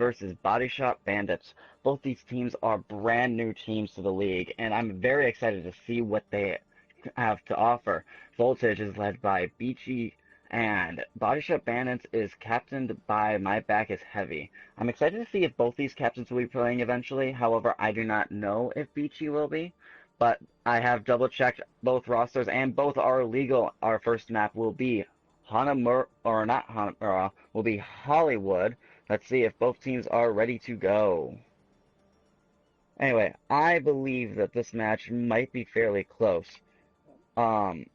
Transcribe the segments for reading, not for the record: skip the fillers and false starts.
versus Bodyshot Bandits. Both these teams are brand new teams to the league, and I'm very excited to see what they have to offer. Voltage is led by Beachy, and Bodyshot Bandits is captained by My Back is Heavy. I'm excited to see if both these captains will be playing eventually. However, I do not know if Beachy will be, but I have double checked both rosters, and both are legal. Our first map will be Hanamura, or not Hanamura, will be Hollywood. Let's see if both teams are ready to go. Anyway, I believe that this match might be fairly close. Um,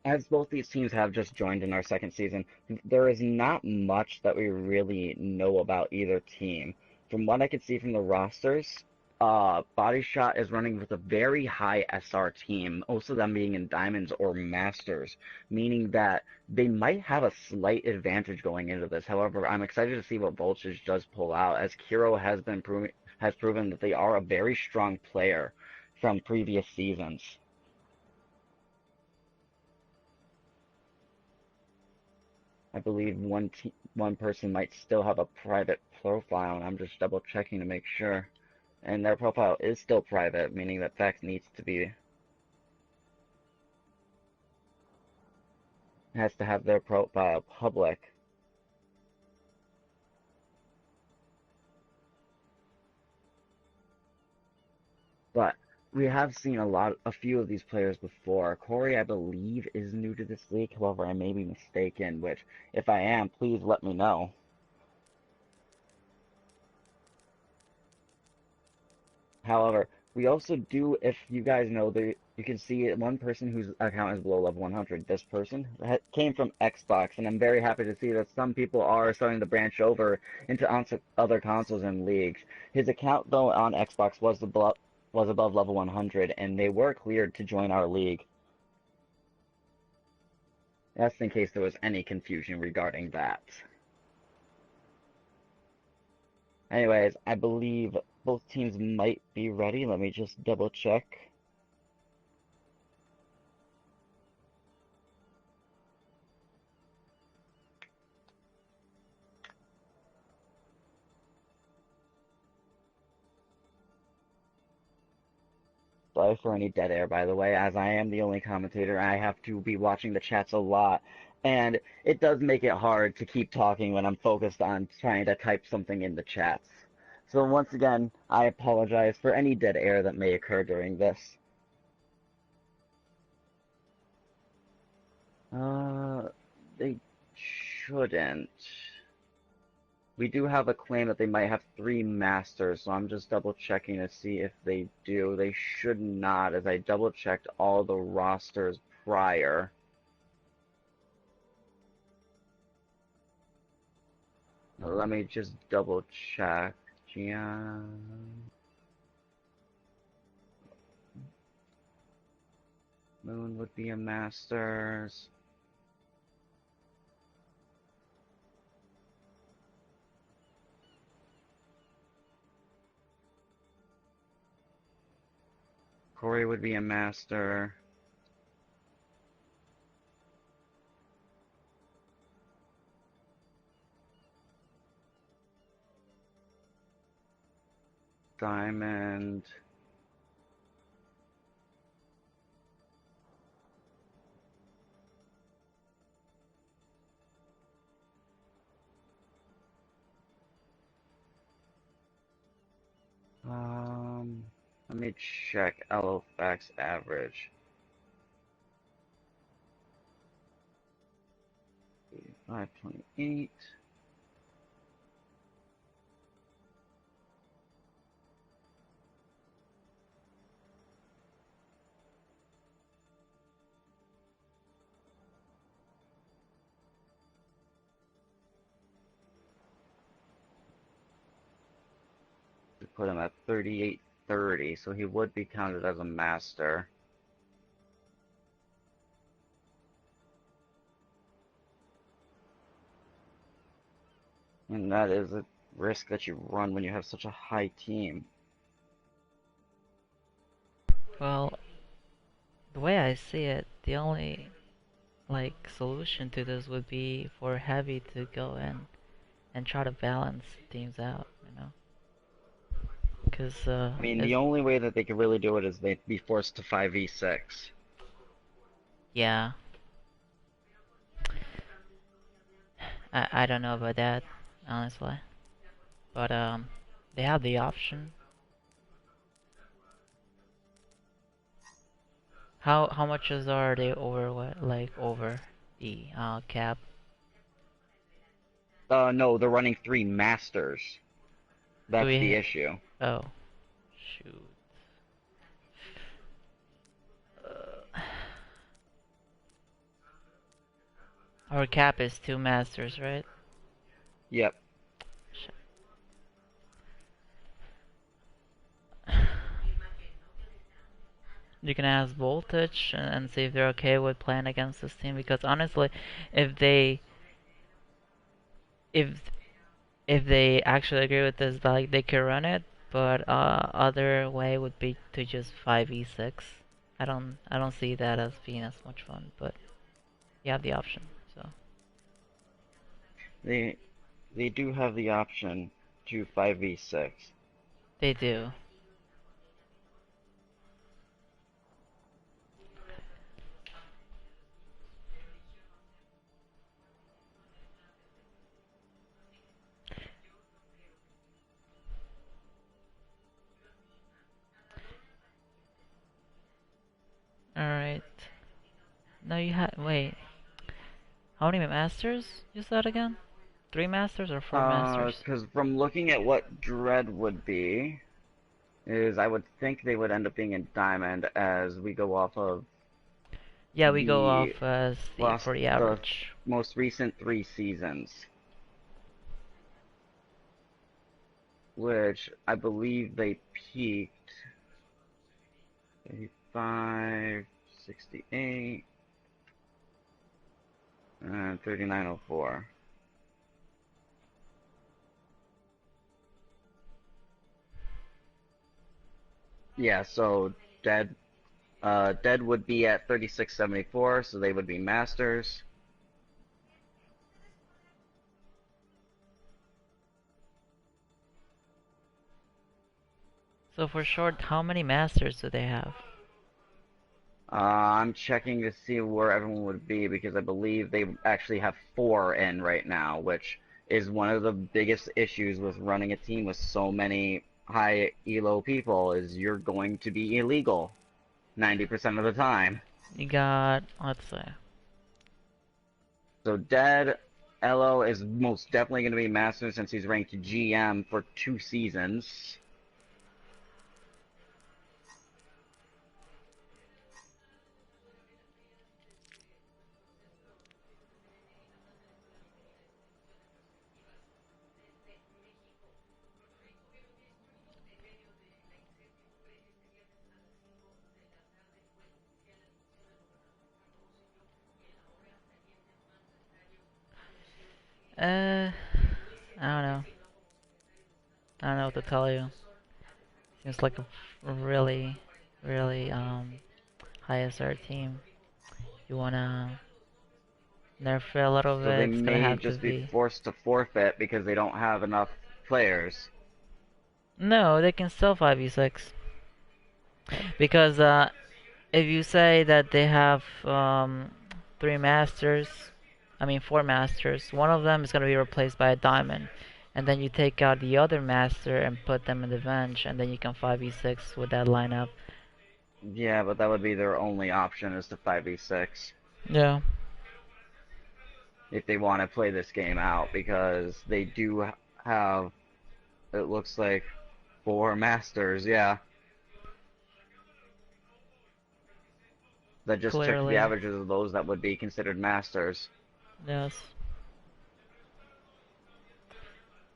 as both these teams have just joined in our second season, there is not much that we really know about either team. From what I can see from the rosters, Bodyshot is running with a very high SR team, most of them being in Diamonds or Masters, meaning that they might have a slight advantage going into this. However, I'm excited to see what Voltage does pull out, as Kiro has proven that they are a very strong player from previous seasons. I believe one person might still have a private profile, and I'm just double checking to make sure. And their profile is still private, meaning that fact needs to be has to have their profile public. But we have seen a few of these players before. Corey, I believe, is new to this league. However, I may be mistaken, which, if I am, please let me know. However, we also do, if you guys know, you can see one person whose account is below level 100. This person came from Xbox, and I'm very happy to see that some people are starting to branch over into other consoles and leagues. His account, though, on Xbox was above level 100, and they were cleared to join our league. That's in case there was any confusion regarding that. Anyways, I believe both teams might be ready. Let me just double check. Sorry for any dead air, by the way, as I am the only commentator. I have to be watching the chats a lot, and it does make it hard to keep talking when I'm focused on trying to type something in the chats. So once again, I apologize for any dead air that may occur during this. They shouldn't. We do have a claim that they might have 3 masters, so I'm just double checking to see if they do. They should not, as I double checked all the rosters prior. Let me just double check. Gian. Moon would be a masters. Corey would be a master. Diamond. Let me check LFX average. 528. To put him at 3830, so he would be counted as a master. And that is a risk that you run when you have such a high team. Well, the way I see it, the only like solution to this would be for Heavy to go in and try to balance teams out, you know? Because I mean, the it's only way that they could really do it is they'd be forced to 5v6. yeah, I don't know about that honestly, but they have the option. How much are they over what like over the cap? No, they're running 3 masters. Do That's the we? issue. Oh, shoot. Uh, our cap is 2 masters, right? Yep. You can ask Voltage and see if they're okay with playing against this team because honestly, if they if if they actually agree with this, like they could run it, but other way would be to just 5v6. I don't see that as being as much fun, but you have the option, so They they do have the option to 5v6. they do. All right. No, you had wait. How many masters you said again? 3 masters or 4 masters? Because from looking at what Dread would be, is I would think they would end up being in Diamond as we go off of Yeah, we go the off as the last for the the average. most recent 3 seasons, which I believe they peaked 85, 68, and 3904. Yeah, so Dead would be at 3674, so they would be masters. So for short, how many masters do they have? I'm checking to see where everyone would be because I believe they actually have 4 in right now, which is one of the biggest issues with running a team with so many high elo people is you're going to be illegal 90% of the time. You got, let's see. So Dead Elo is most definitely going to be master since he's ranked GM for 2 seasons. Uh, I don't know. I don't know what to tell you. Seems like a really, really high SR team. You wanna nerf it a little So they bit? It's gonna may have to just be be. forced to forfeit because they don't have enough players. No, they can still 5v6 because if you say that they have 3 masters, I mean 4 masters, one of them is gonna be replaced by a diamond, and then you take out the other master and put them in the bench, and then you can 5v6 with that lineup. Yeah, but that would be their only option is to 5v6 Yeah. if they want to play this game out because they do have, it looks like, 4 masters, yeah. That just checked the Clearly. averages of those that would be considered masters. Yes.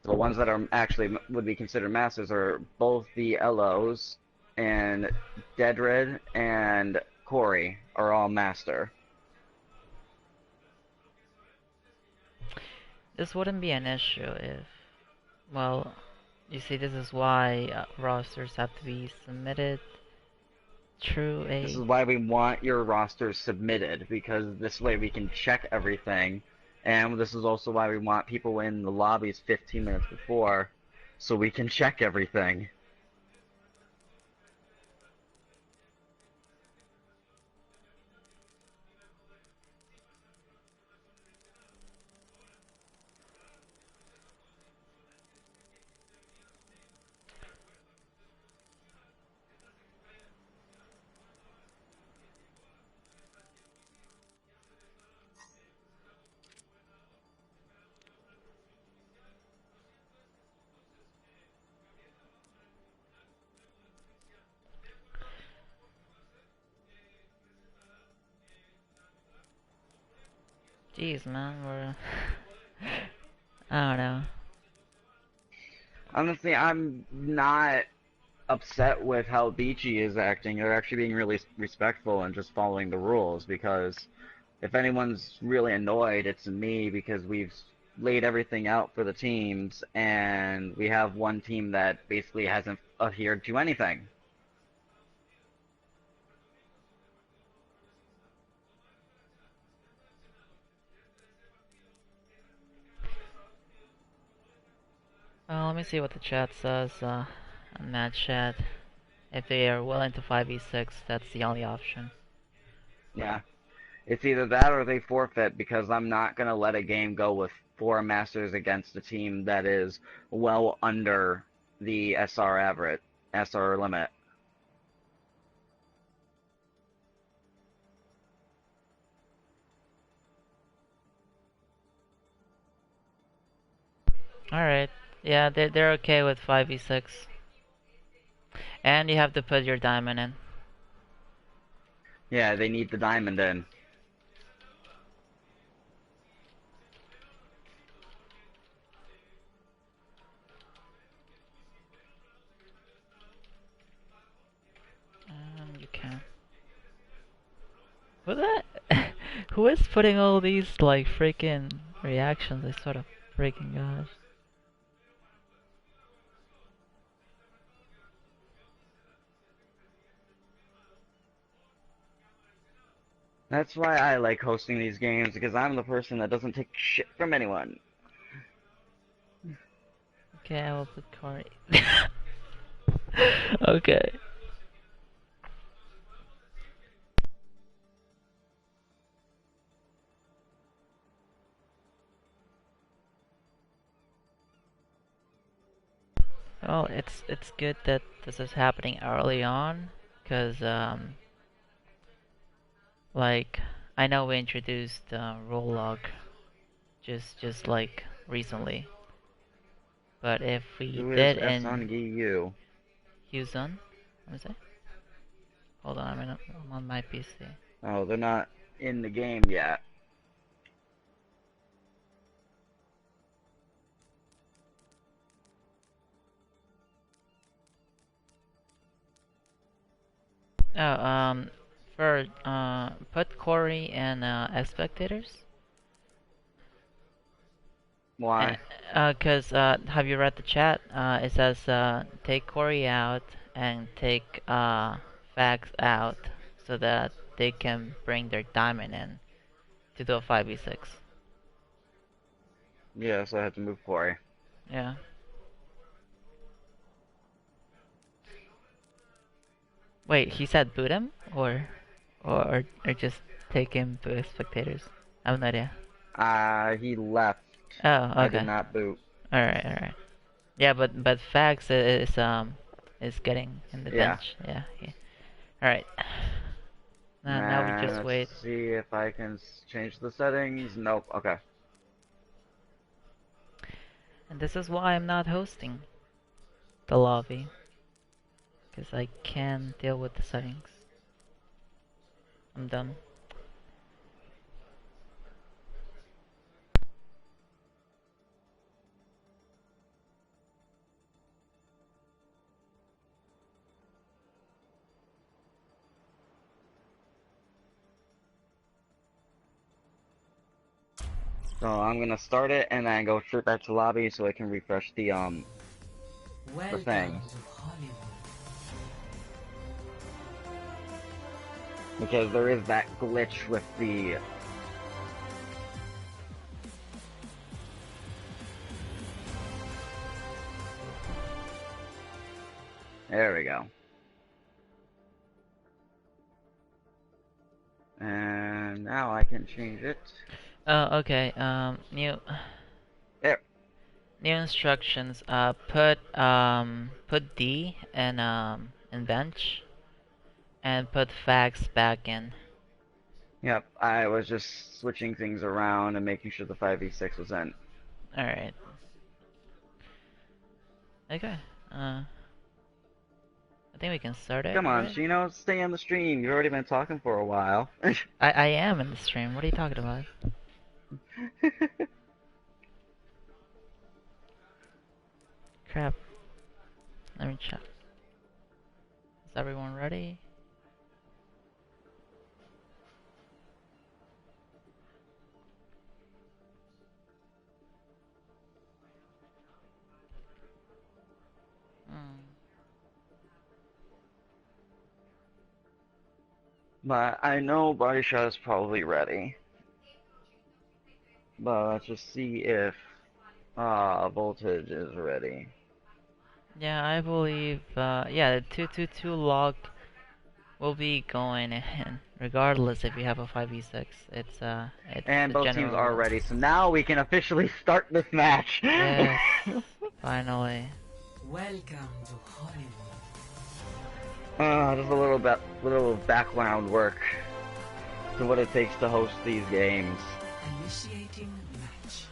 The ones that are actually would be considered masters are both the LOs and Deadred and Corey are all master. This wouldn't be an issue if, well, you see, this is why rosters have to be submitted. True This is A. why we want your rosters submitted, because this way we can check everything. And this is also why we want people in the lobbies 15 minutes before, so we can check everything. Jeez, man, we're. I don't know. Honestly, I'm not upset with how Beachy is acting. They're actually being really respectful and just following the rules, because if anyone's really annoyed, it's me, because we've laid everything out for the teams and we have one team that basically hasn't adhered to anything. Let me see what the chat says on that chat. If they are willing to 5v6, that's the only option. Yeah. It's either that or they forfeit, because I'm not going to let a game go with 4 masters against a team that is well under the SR average, SR limit. Alright. Yeah, they're okay with 5v6. And you have to put your diamond in. Yeah, they need the diamond in. You can. Who that? Who is putting all these like freaking reactions? I sort of freaking gosh. That's why I like hosting these games, because I'm the person that doesn't take shit from anyone. Okay, I will put Corey. Okay. Well, it's good that this is happening early on, cause like I know we introduced role log just like recently, but if we Who is did S in on GU? Houston, what is it? Hold on, I'm on my PC. Oh, they're not in the game yet. Oh, for put Corey and as spectators. Why? Cause have you read the chat? It says take Corey out and take Fags out so that they can bring their diamond in to do a 5v6. Yeah, so I have to move Corey. Yeah. Wait, he said boot him or just take him to spectators? I have no idea. He left. Oh, I did okay. not boot. Alright. Yeah, but Fags is getting in the Yeah. bench. Yeah. Alright. Now we just Let's wait. see if I can change the settings. Nope. Okay. And this is why I'm not hosting the lobby. Because I can deal with the settings. I'm done. So I'm gonna start it and then go straight back to lobby so I can refresh the Welcome thing. to Hollywood. because there is that glitch with the. There we go. And now I can change it. Oh, okay. There. New instructions. Put D in bench, and put fags back in. Yep, I was just switching things around and making sure the 5v6 was in. All right. Okay. I think we can start it, Come on, right? Shino, stay on the stream. You've already been talking for a while. I am in the stream. What are you talking about? Crap. Let me check. Is everyone ready? Hmm. But I know Bodyshot is probably ready. But let's just see if Voltage is ready. Yeah, I believe. Yeah, the 222 log will be going in, regardless if you have a 5v6. It's And the both teams general are rule. ready, so now we can officially start this match. Yes, finally. Welcome to Hollywood. Just a little background work to what it takes to host these games. Initiating match.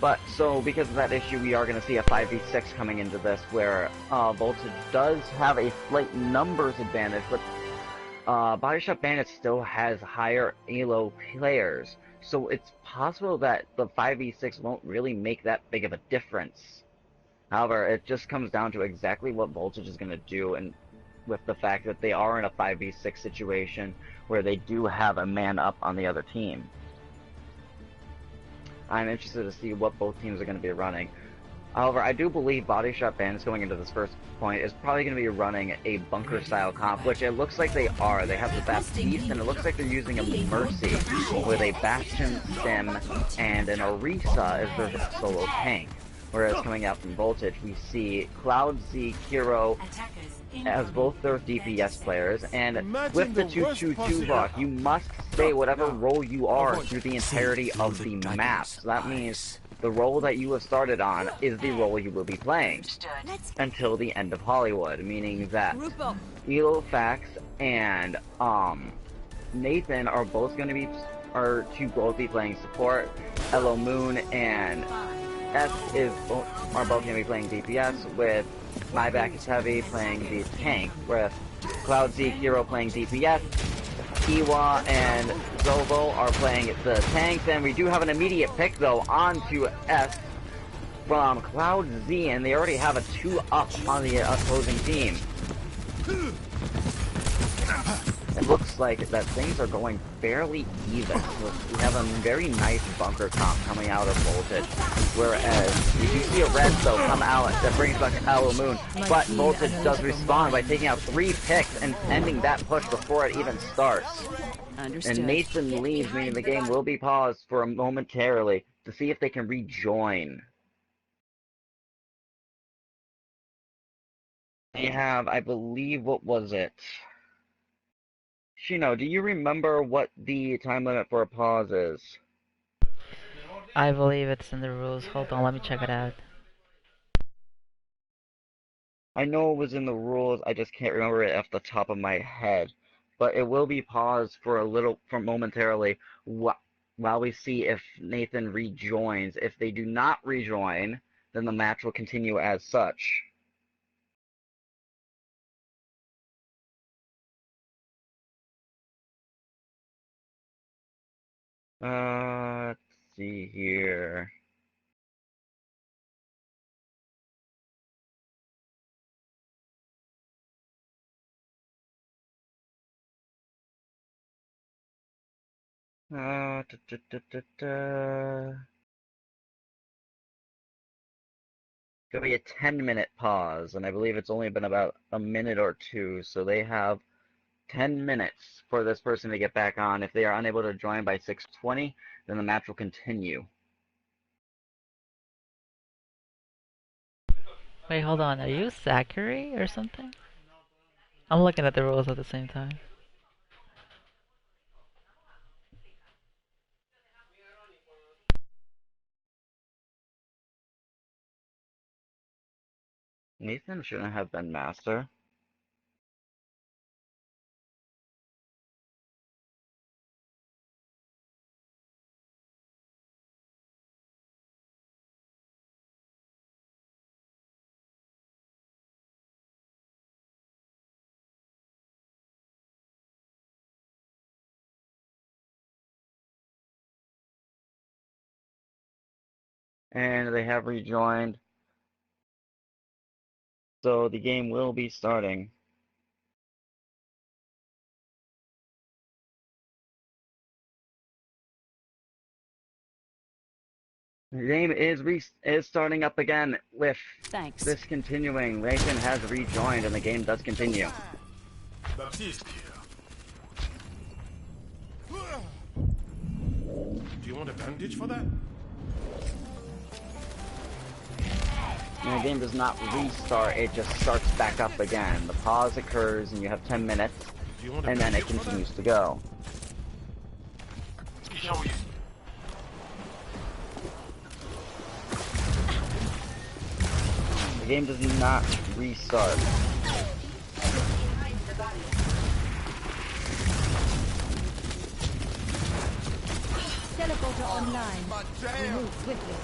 But, so, because of that issue, we are going to see a 5v6 coming into this, where Voltage does have a slight numbers advantage, but Bodyshot Bandits still has higher ELO players, so it's possible that the 5v6 won't really make that big of a difference. However, it just comes down to exactly what Voltage is going to do, and with the fact that they are in a 5v6 situation where they do have a man up on the other team. I'm interested to see what both teams are going to be running. However, I do believe Bodyshot Bandits going into this first point is probably going to be running a bunker-style comp, which it looks like they are. They have the Baptiste, and it looks like they're using a Mercy with a Bastion Stim and an Orisa as their solo tank. Whereas coming out from Voltage, we see Cloud Z, Kiro as both their DPS players, and with the 222 lock, you must stay whatever role you are through the entirety of the map. So that means the role that you have started on is the role you will be playing until the end of Hollywood, meaning that Elofax and Nathan are both going to be both be playing support. Elo Moon and S are both going to be playing DPS, with My Back is Heavy playing the tank, with Cloud Z Hero playing DPS. Iwa and Zovo are playing the tanks, and we do have an immediate pick though onto S from Cloud Z, and they already have a 2-up on the opposing team. It looks like that things are going fairly even. We have a very nice bunker comp coming out of Voltage, whereas we do see a red though come out that brings back Aloe Moon, but Voltage does respond by taking out 3 picks and ending that push before it even starts. Understood. And Nathan leaves, meaning the game will be paused for a momentarily to see if they can rejoin. They have, I believe, what was it? Shino, do you remember what the time limit for a pause is? I believe it's in the rules. Hold on, let me check it out. I know it was in the rules, I just can't remember it off the top of my head. But it will be paused for momentarily while we see if Nathan rejoins. If they do not rejoin, then the match will continue as such. Let's see here. Da, da, da, da, da. It'll be a 10-minute pause, and I believe it's only been about a minute or two, so they have 10 minutes for this person to get back on. If they are unable to join by 6:20, then the match will continue. Wait, hold on. Are you Zachary or something? I'm looking at the rules at the same time. Nathan shouldn't have been master. And they have rejoined. So the game will be starting. The game is starting up again with Thanks. this continuing. Nathan has rejoined and the game does continue. Baptiste here. Do you want a bandage for that? And the game does not restart, it just starts back up again. The pause occurs and you have 10 minutes, Do you want a and then it bandage for continues to go. that? The game does not restart. Teleporter online. Remove swiftly.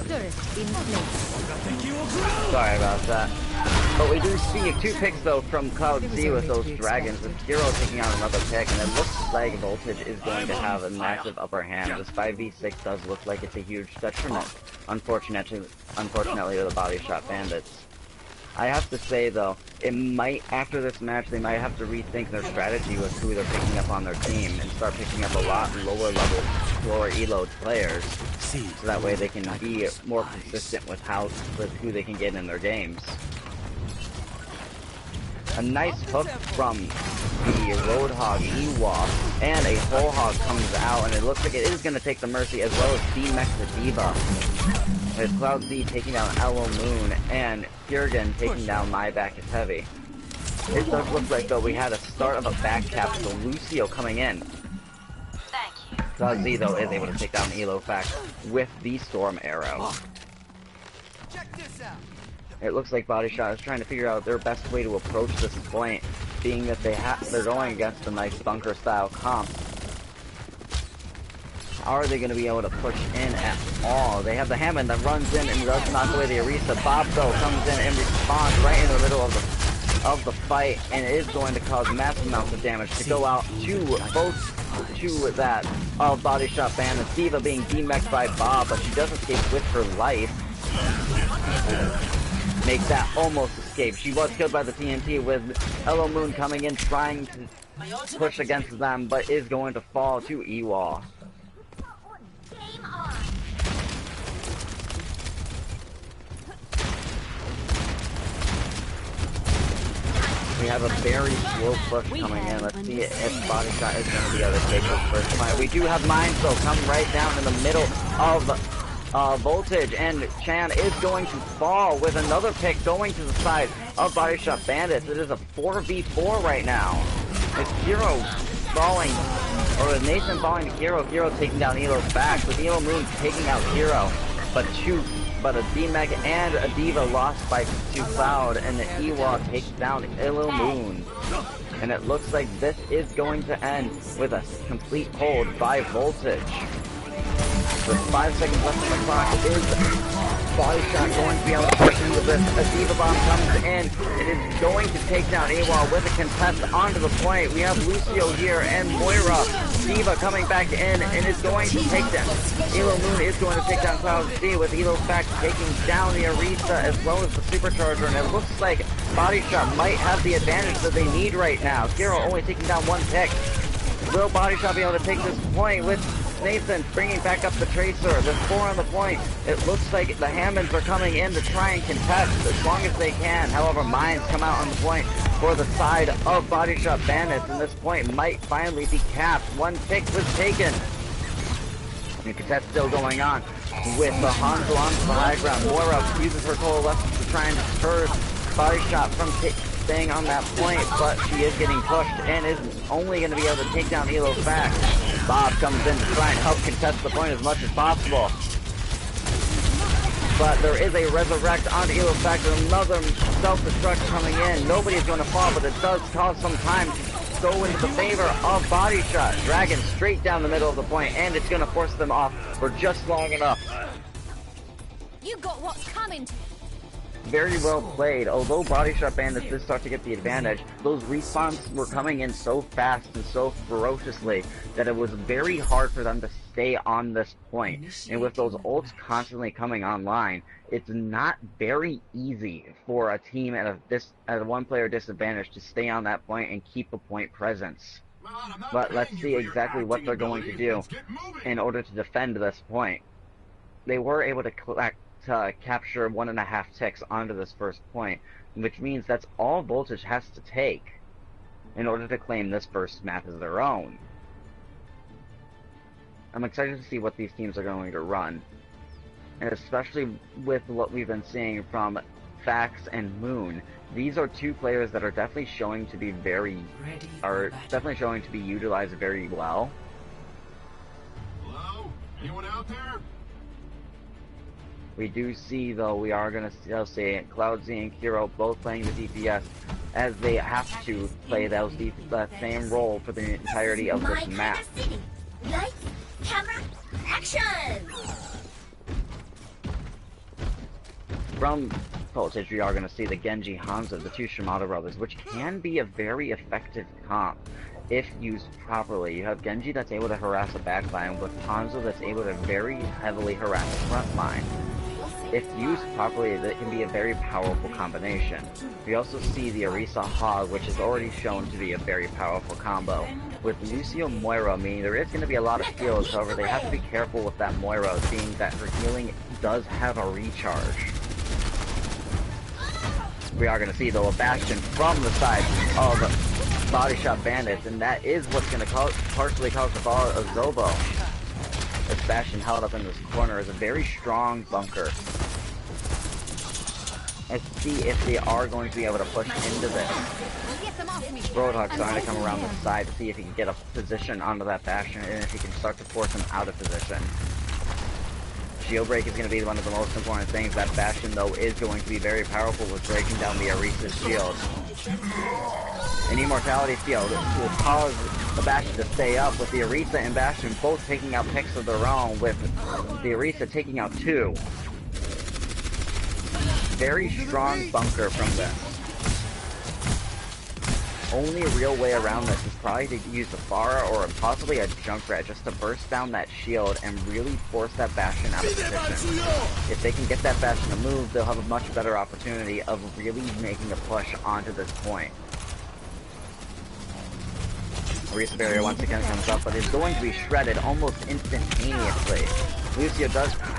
Turret in place. Sorry about that. But we do see 2 picks though from Cloud C with those dragons, with Hero taking out another pick, and it looks like Voltage is going to have a massive upper hand. This 5v6 does look like it's a huge detriment, unfortunately to the Bodyshot Bandits. I have to say though, it might, after this match, they might have to rethink their strategy with who they're picking up on their team and start picking up a lot lower level, lower elo players, so that way they can be more consistent with who they can get in their games. A nice hook from the Roadhog Ewok, and a Whole Hog comes out, and it looks like it is going to take the Mercy as well as D-Mech the Diva. With Cloud Z taking down Elo Moon, and Kiergan taking down My Back is Heavy. It does look like though we had a start of a back cap, so Lucio coming in. Cloud Z though is able to take down Elo Fact with the Storm Arrow. It looks like Bodyshot is trying to figure out their best way to approach this point, being that they're going against a nice bunker style comp. Are they going to be able to push in at all? They have the Hammond that runs in and does knock away the Orisa. Bob though comes in and responds right in the middle of the fight, and it is going to cause massive amounts of damage to go out to both to that of Bodyshot Bandits. Diva being demexed by Bob, but she does escape with her life. Make that almost escape. She was killed by the TNT, with Elo Moon coming in trying to push against them, but is going to fall to Ewok. We have a very slow push coming in. Let's see if Bodyshot is going to be able to take this first fight. We do have Mines though come right down in the middle of Voltage, and Chan is going to fall with another pick going to the side of Bodyshot Bandits. It is a 4v4 right now. It's Hero falling, or Nathan falling to Hero, Hero taking down Elo's back, with Elo Moon taking out Hero, but a D-Mech and a Diva lost by to Cloud, and the Ewok takes down Elo Moon. And it looks like this is going to end with a complete hold by Voltage. With 5 seconds left on the clock, is Bodyshot going to be able to push into this? A Diva Bomb comes in. It is going to take down Ewok with a contest onto the point. We have Lucio here and Moira. Diva coming back in and is going to take down. Elo Moon is going to take down Cloud C, with Elo Fact taking down the Orisa as well as the Supercharger. And it looks like Bodyshot might have the advantage that they need right now. Hero only taking down 1 pick. Will Bodyshot be able to take this point with Nathan bringing back up the Tracer. There's 4 on the point. It looks like the Hammonds are coming in to try and contest as long as they can. However, Mines come out on the point for the side of Bodyshot Bandits, and this point might finally be capped. 1 tick was taken. The contest still going on with the Hanzo on the high ground. Moira uses her coalescence to try and deter Bodyshot from staying on that point, but she is getting pushed and is only going to be able to take down Elo's back. Bob comes in to try and help contest the point as much as possible. But there is a resurrect on Elo's back. There's another self-destruct coming in. Nobody's going to fall, but it does cause some time to go into the favor of Bodyshot. Dragon straight down the middle of the point, and it's going to force them off for just long enough. You got what's coming. Very well played. Although Bodyshot Bandits did start to get the advantage, those respawns were coming in so fast and so ferociously that it was very hard for them to stay on this point. And with those ults constantly coming online, it's not very easy for a team at a one-player disadvantage to stay on that point and keep a point presence. But let's see exactly what they're going to do in order to defend this point. They were able to capture 1.5 ticks onto this first point, which means that's all Voltage has to take in order to claim this first map as their own. I'm excited to see what these teams are going to run, and especially with what we've been seeing from Fax and Moon. These are 2 players that are definitely showing to be utilized very well. Hello? Anyone out there? We do see, though, we are going to still see Cloud Z and Kiro both playing the DPS, as they have to play that same role for the entirety of this map. Lights, camera, action! From Voltage, we are going to see the Genji Hanzo, the 2 Shimada brothers, which can be a very effective comp if used properly. You have Genji that's able to harass a backline, with Hanzo that's able to very heavily harass the front line. If used properly, that can be a very powerful combination. We also see the Orisa Hog, which is already shown to be a very powerful combo. With Lucio Moira, meaning there is going to be a lot of heals, however they have to be careful with that Moira, seeing that her healing does have a recharge. We are going to see, though, a Bastion from the side of Bodyshot Bandits, and that is what's going to partially cause the fall of Zobo. This Bastion held up in this corner is a very strong bunker. Let's see if they are going to be able to push into this. Roadhog's starting to come around the side to see if he can get a position onto that Bastion, and if he can start to force him out of position. Shield break is going to be one of the most important things. That Bastion, though, is going to be very powerful with breaking down the Orisa's shield. An Immortality Field will cause the Bastion to stay up, with the Orisa and Bastion both taking out picks of their own, with the Orisa taking out 2. Very strong bunker from this. Only real way around this is probably to use the Pharah or possibly a Junkrat just to burst down that shield and really force that Bastion out of position. If they can get that Bastion to move, they'll have a much better opportunity of really making a push onto this point. Orisa barrier once again comes up, but is going to be shredded almost instantaneously.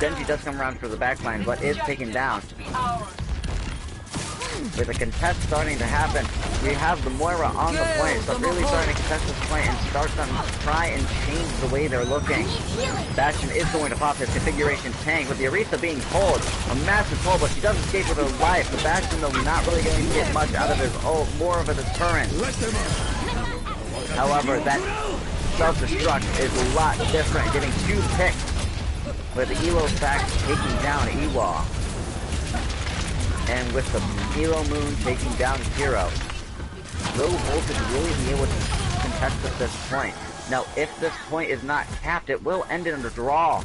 Genji does come around for the backline, but is taken down. With a contest starting to happen, we have the Moira on the point, so really starting to contest this point and start them to try and change the way they're looking. Bastion is going to pop his configuration tank, with the Orisa being pulled. A massive pull, but she does escape with her life. The Bastion, though, not really going to get much out of his ult, more of a deterrent. However, that self-destruct is a lot different, getting 2 picks, with the Elo Fax taking down Ewa. And with the Elo Moon taking down Hero, will Voltage really be able to contest at this point? Now, if this point is not capped, it will end in a draw.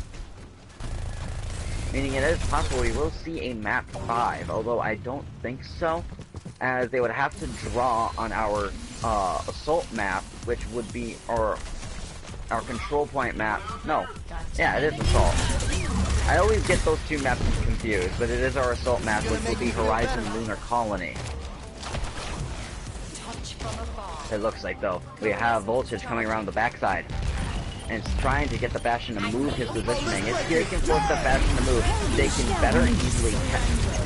Meaning it is possible we will see a map 5, although I don't think so, as they would have to draw on our assault map, which would be our control point map. No, yeah, it is assault. I always get those 2 maps confused, but it is our assault map, which will be Horizon Lunar Colony. It looks like, though, we have Voltage coming around the backside. and is trying to get the Bastion to move his positioning. If they can force that Bastion to move, they can better and easily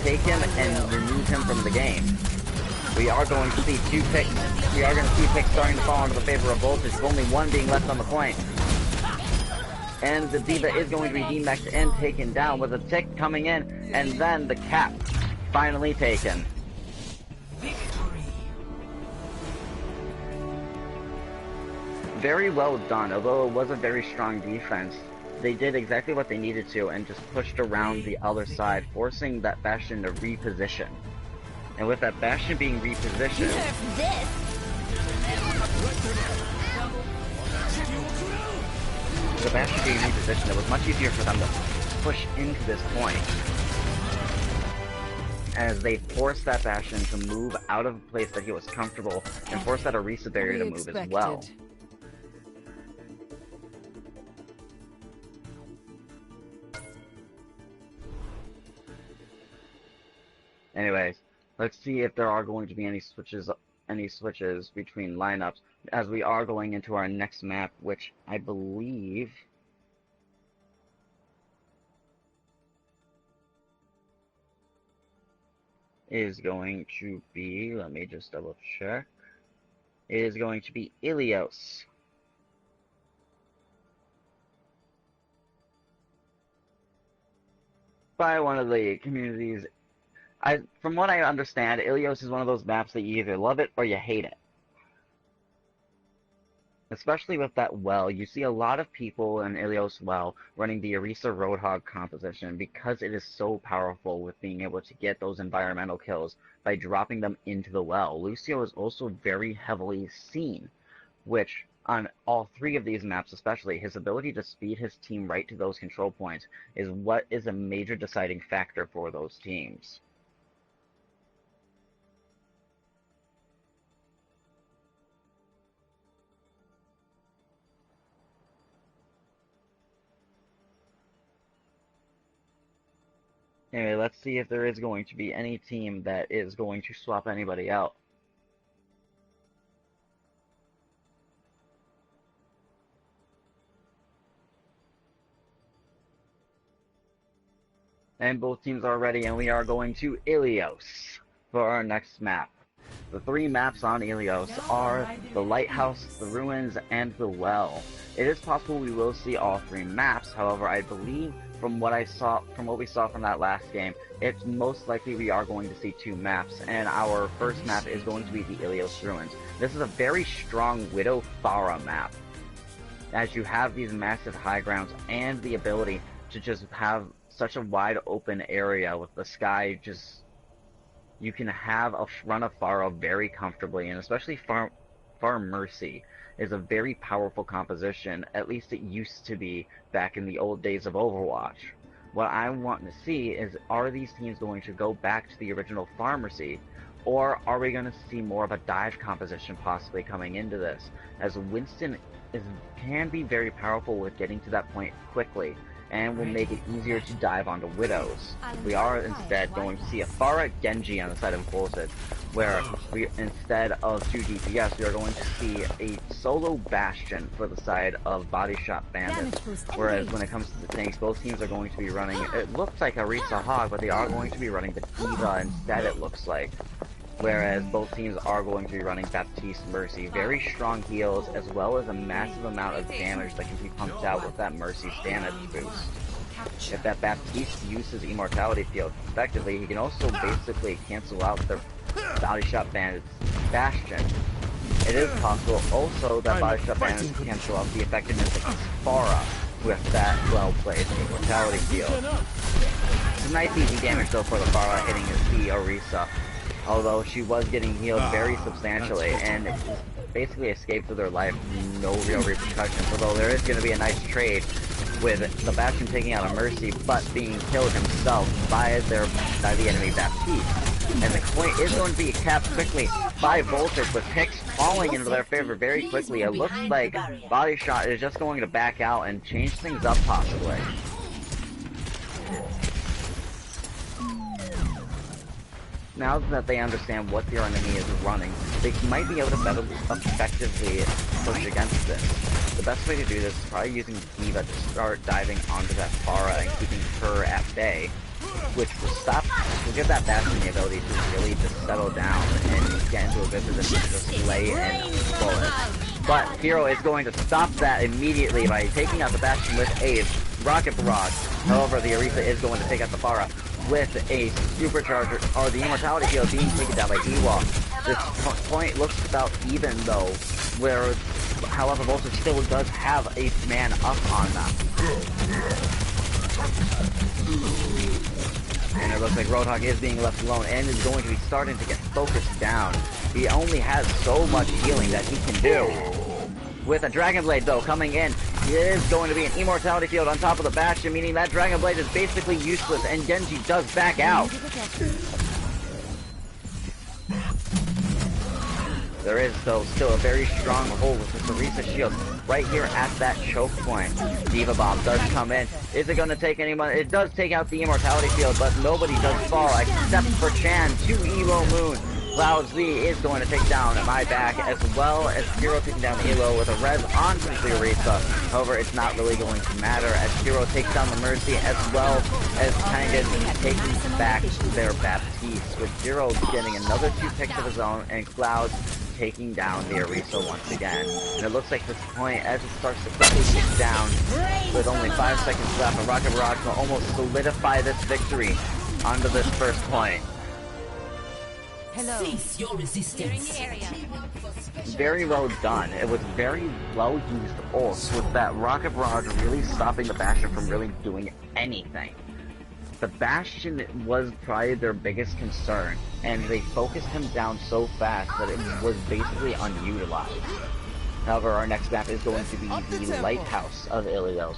take him and remove him from the game. We are going to see two picks. We are going to see picks starting to fall into the favor of Voltage, with only one being left on the point. And the D.Va is going to be demexed and taken down with a tick coming in, and then the cap finally taken. Very well done, although it was a very strong defense. They did exactly what they needed to and just pushed around the other side, forcing that Bastion to reposition. And with that Bastion being repositioned, the Bastion being repositioned, it was much easier for them to push into this point, as they forced that Bastion to move out of a place that he was comfortable and forced that Orisa barrier to move as well. Anyways, let's see if there are going to be any switches between lineups, as we are going into our next map, which I believe is going to be, let me just double check, it is going to be Ilios. By one of the communities. From what I understand, Ilios is one of those maps that you either love it or you hate it. Especially with that well, you see a lot of people in Ilios well running the Orisa Roadhog composition because it is so powerful with being able to get those environmental kills by dropping them into the well. Lucio is also very heavily seen, which on all three of these maps especially, his ability to speed his team right to those control points is what is a major deciding factor for those teams. Anyway, let's see if there is going to be any team that is going to swap anybody out. And both teams are ready, and we are going to Ilios for our next map. The three maps on Ilios are the Lighthouse, the Ruins, and the Well. It is possible we will see all three maps, however, I believe from what we saw from that last game, it's most likely we are going to see two maps, and our first map is going to be the Ilios Ruins. This is a very strong Widow Pharah map, as you have these massive high grounds and the ability to just have such a wide open area with the sky. Just, you can have a run of Pharah very comfortably, and especially Pharah Mercy is a very powerful composition. At least it used to be back in the old days of Overwatch. What I want to see is, are these teams going to go back to the original Pharah Mercy, or are we going to see more of a dive composition possibly coming into this, as Winston can be very powerful with getting to that point quickly, and will make it easier to dive onto Widows. We are instead going to see a Pharah Genji on the side of Voltage, where we, instead of 2 DPS, we are going to see a solo Bastion for the side of Bodyshot Bandits. Whereas when it comes to the tanks, both teams are going to be running, it looks like a Orisa Hog, but they are going to be running the D.Va instead, it looks like. Whereas both teams are going to be running Baptiste Mercy. Very strong heals, as well as a massive amount of damage that can be pumped out with that Mercy's damage boost. If that Baptiste uses Immortality Field effectively, he can also basically cancel out the Bodyshot Bandits Bastion. It is possible also that Bodyshot Bandits can cancel out the effectiveness of Pharah with that well-placed Immortality Field. It's a nice easy damage though for the Pharah hitting the Orisa, although she was getting healed very substantially and basically escaped with her life, no real repercussions, although there is going to be a nice trade with the Bastion taking out a Mercy, but being killed himself by the enemy Baptiste. And the point is going to be capped quickly by Voltage, with picks falling into their favor very quickly. It looks like Bodyshot is just going to back out and change things up possibly. now that they understand what their enemy is running, they might be able to better effectively push against this. The best way to do this is probably using D.Va to start diving onto that Pharah and keeping her at bay, which will give that Bastion the ability to really just settle down and get into a good position to just lay in bullets. But Hero is going to stop that immediately by taking out the Bastion with a Rocket Barrage. However, the Orisa is going to take out the Pharah with a Supercharger, or the Immortality Field being taken down by Ewok. This point looks about even though, where, however, Voltage still does have a man up on them. And it looks like Roadhog is being left alone and is going to be starting to get focused down. He only has so much healing that he can do. With a Dragon Blade, though, coming in, it is going to be an Immortality Field on top of the Bastion, meaning that Dragon Blade is basically useless, and Genji does back out. There is, though, still a very strong hold with the Orisa shield right here at that choke point. D.Va Bomb does come in. Is it going to take anyone? It does take out the Immortality Field, but nobody does fall except for Chan to Elo Moon. Cloud Z is going to take down my back, as well as Hero taking down Elo with a res onto the Orisa. However, it's not really going to matter as Hero takes down the Mercy, as well as Tangan taking back their Baptiste, with Hero getting another 2 picks of his own, and Cloud taking down the Orisa once again. And it looks like this point, as it starts to quickly tick down, with only 5 seconds left, a Rocket Barrage will almost solidify this victory onto this first point. Hello. Cease your resistance. Very well done. It was very well used ult, with that Rocket Barrage really stopping the Bastion from really doing anything. The Bastion was probably their biggest concern, and they focused him down so fast that it was basically unutilized. However, our next map is going to be the Lighthouse of Ilios.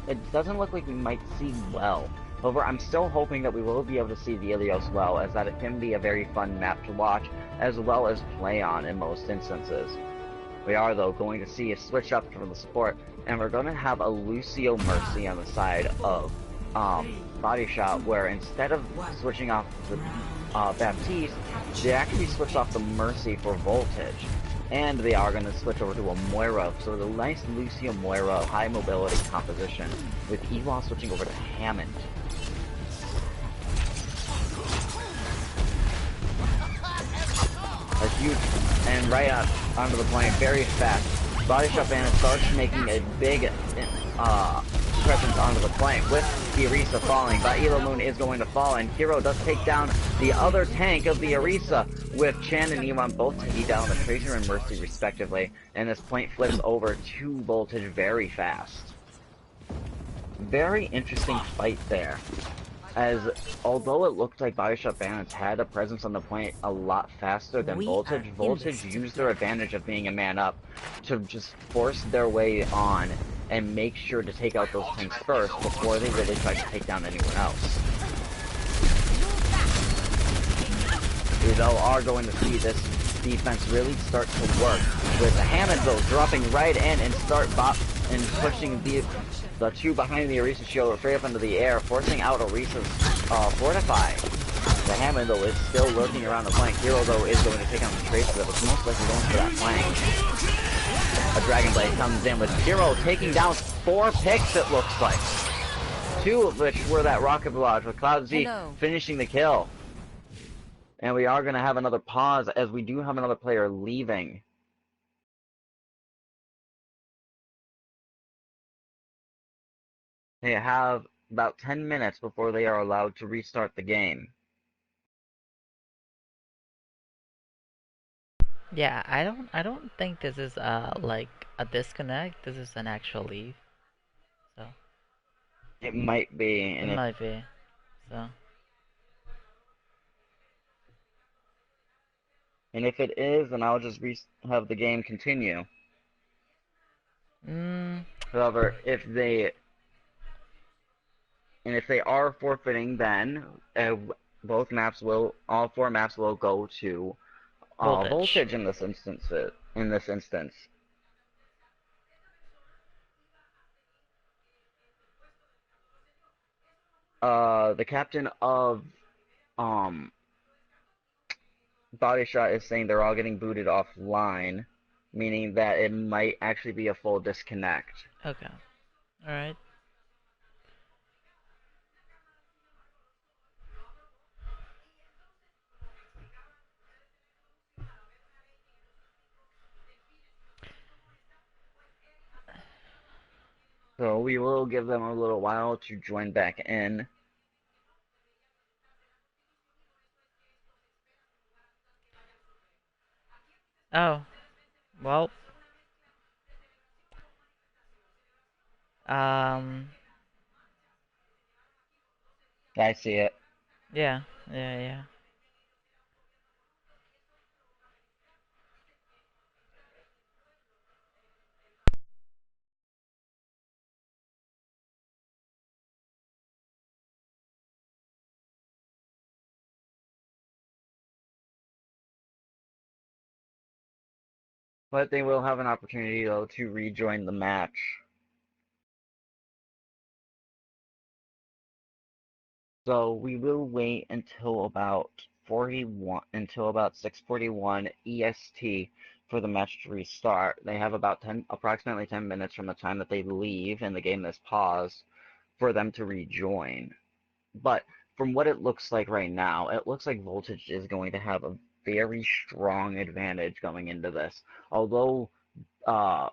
It doesn't look like we might see well. However, I'm still hoping that we will be able to see the Ilios well, as that it can be a very fun map to watch, as well as play on in most instances. We are, though, going to see a switch up from the support, and we're going to have a Lucio Mercy on the side of Bodyshot, where instead of switching off the Baptiste, they actually switch off the Mercy for Voltage. And they are going to switch over to a Moira, so the nice Lucio Moira high mobility composition, with Ewok switching over to Hammond. A huge, and right up onto the point, very fast. Bodyshot Bandit starts making a big presence onto the point, with the Orisa falling, but Elo Moon is going to fall, and Hero does take down the other tank of the Orisa, with Chan and Iwan both taking down the Tracer and Mercy respectively, and this point flips over to Voltage very fast. Very interesting fight there, as although it looked like Bodyshot Bandits had a presence on the point a lot faster than Voltage, Voltage used their advantage of being a man up to just force their way on and make sure to take out those tanks first before they really try to take down anyone else. We though are going to see this defense really start to work, with Hammond though dropping right in and pushing the two behind the Orisa shield straight up into the air, forcing out Orisa's Fortify. The Hammond though is still lurking around the flank. Hero though is going to take on the Tracer that was most likely going for that flank. A Dragon Blade comes in with Hero taking down 4 picks, it looks like. 2 of which were that Rocket Barrage, with Cloud Z finishing the kill. And we are going to have another pause, as we do have another player leaving. They have about 10 minutes before they are allowed to restart the game. Yeah, I don't think this is like a disconnect. This is an actual leave. So It might be, and it might be. So and if it is, then I'll just have the game continue. However, if they are forfeiting, then all 4 maps will go to Voltage in this instance. The captain of Bodyshot is saying they're all getting booted offline, meaning that it might actually be a full disconnect. Okay. Alright. So we will give them a little while to join back in. Oh. Well. Um. I see it. Yeah. Yeah. Yeah. But they will have an opportunity, though, to rejoin the match. So we will wait until about 6:41 EST for the match to restart. They have about approximately 10 minutes from the time that they leave and the game is paused for them to rejoin. But from what it looks like right now, it looks like Voltage is going to have a very strong advantage going into this. Although uh,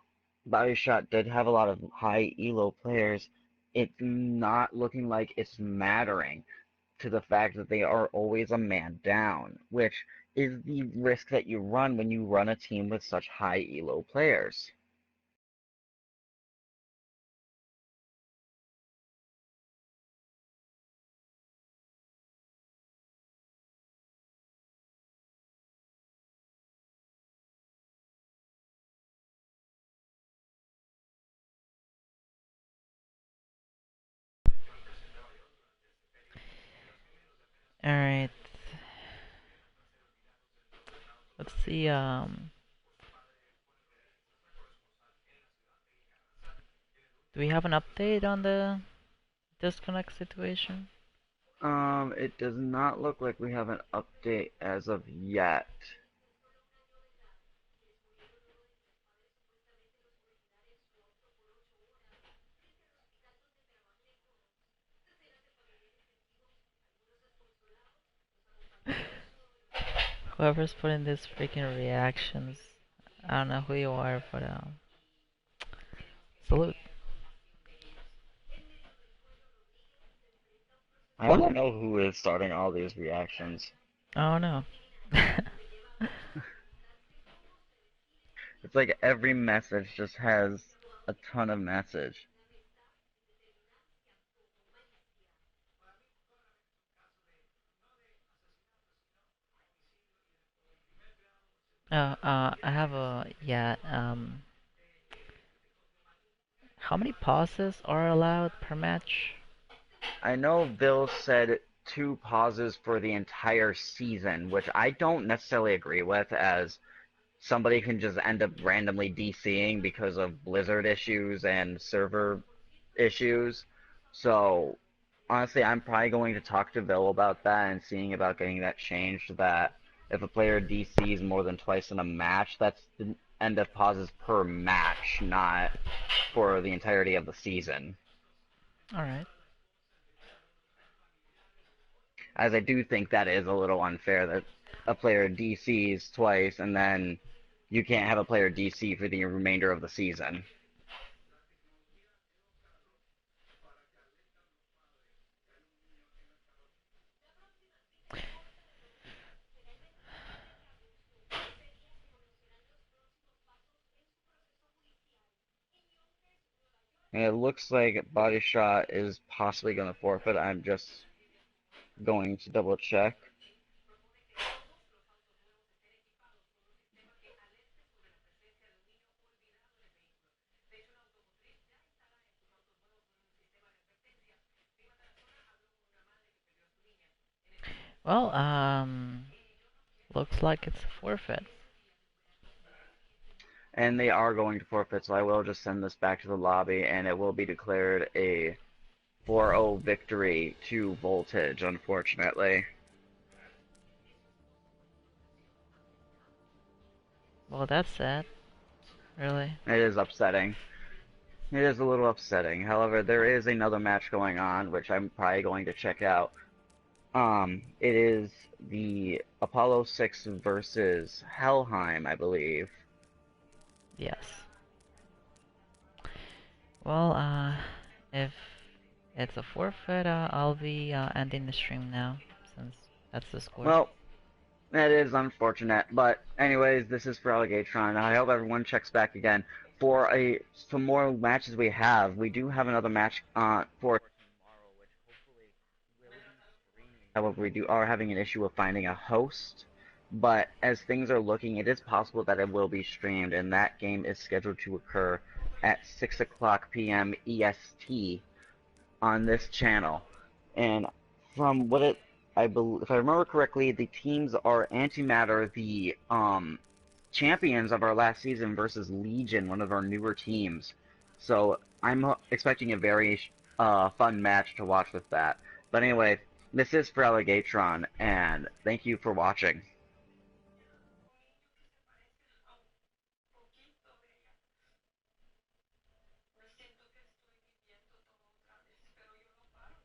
Bodyshot did have a lot of high elo players, it's not looking like it's mattering to the fact that they are always a man down, which is the risk that you run when you run a team with such high elo players. Alright. Let's see. Do we have an update on the disconnect situation? It does not look like we have an update as of yet. Whoever's putting these freaking reactions, I don't know who you are, but salute. I don't know who is starting all these reactions. Oh no. It's like every message just has a ton of message. I have a yeah. How many pauses are allowed per match? I know Bill said 2 pauses for the entire season, which I don't necessarily agree with, as somebody can just end up randomly DCing because of Blizzard issues and server issues. So honestly, I'm probably going to talk to Bill about that and seeing about getting that changed. That if a player DCs more than twice in a match, that's the end of pauses per match, not for the entirety of the season. All right. As I do think that is a little unfair that a player DCs twice and then you can't have a player DC for the remainder of the season. And it looks like Bodyshot is possibly going to forfeit. I'm just going to double check. Well, looks like it's a forfeit. And they are going to forfeit, so I will just send this back to the lobby, and it will be declared a 4-0 victory to Voltage, unfortunately. Well, that's sad. Really. It is upsetting. It is a little upsetting. However, there is another match going on, which I'm probably going to check out. It is the Apollo 6 versus Helheim, I believe. Yes. Well, if it's a forfeit, I'll be ending the stream now, since that's the score. Well, that is unfortunate, but anyways, this is for Alligatron. I hope everyone checks back again for some more matches we have. We do have another match for tomorrow, which hopefully will be streaming. However, we are having an issue of finding a host, but as things are looking, it is possible that it will be streamed, and that game is scheduled to occur at 6 o'clock p.m. EST on this channel. And from what I believe, if I remember correctly, the teams are Antimatter, the champions of our last season, versus Legion, one of our newer teams. So I'm expecting a very fun match to watch with that. But anyway, this is for Alligatron, and thank you for watching.